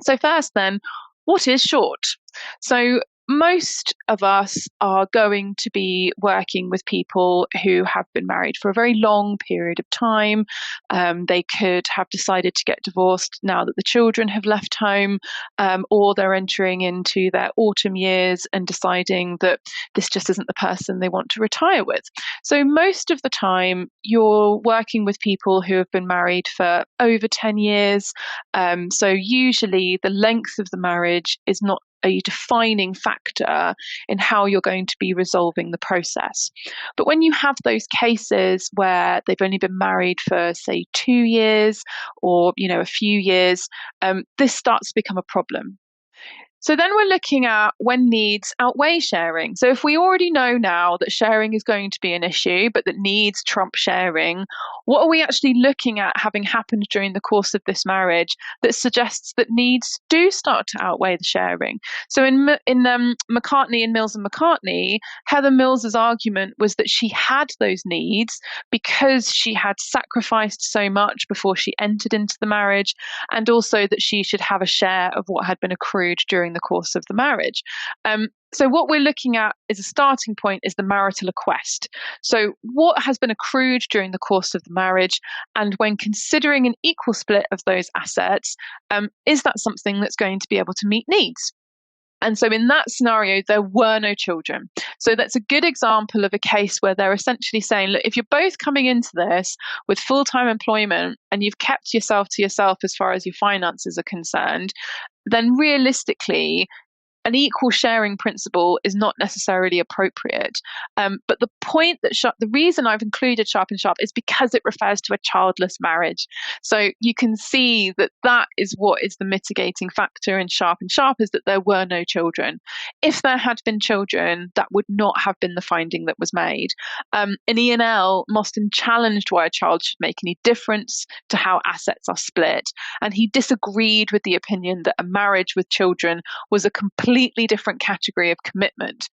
So first then, what is short? So most of us are going to be working with people who have been married for a very long period of time. They could have decided to get divorced now that the children have left home, or they're entering into their autumn years and deciding that this just isn't the person they want to retire with. So most of the time, you're working with people who have been married for over 10 years. So usually the length of the marriage is not a defining factor in how you're going to be resolving the process. But when you have those cases where they've only been married for, say, 2 years or, a few years, this starts to become a problem. So then we're looking at when needs outweigh sharing. So if we already know now that sharing is going to be an issue, but that needs trump sharing, what are we actually looking at having happened during the course of this marriage that suggests that needs do start to outweigh the sharing? So in McCartney and Mills and McCartney, Heather Mills's argument was that she had those needs because she had sacrificed so much before she entered into the marriage, and also that she should have a share of what had been accrued during the course of the marriage. So what we're looking at as a starting point is the marital request. So what has been accrued during the course of the marriage, and when considering an equal split of those assets, is that something that's going to be able to meet needs? And so in that scenario, there were no children. So that's a good example of a case where they're essentially saying, look, if you're both coming into this with full-time employment and you've kept yourself to yourself as far as your finances are concerned, then realistically, an equal sharing principle is not necessarily appropriate. But the point that the reason I've included Sharp and Sharp is because it refers to a childless marriage. So you can see that that is what is the mitigating factor in Sharp and Sharp, is that there were no children. If there had been children, that would not have been the finding that was made. In E&L, Mostyn challenged why a child should make any difference to how assets are split. And he disagreed with the opinion that a marriage with children was a completely different category of commitment.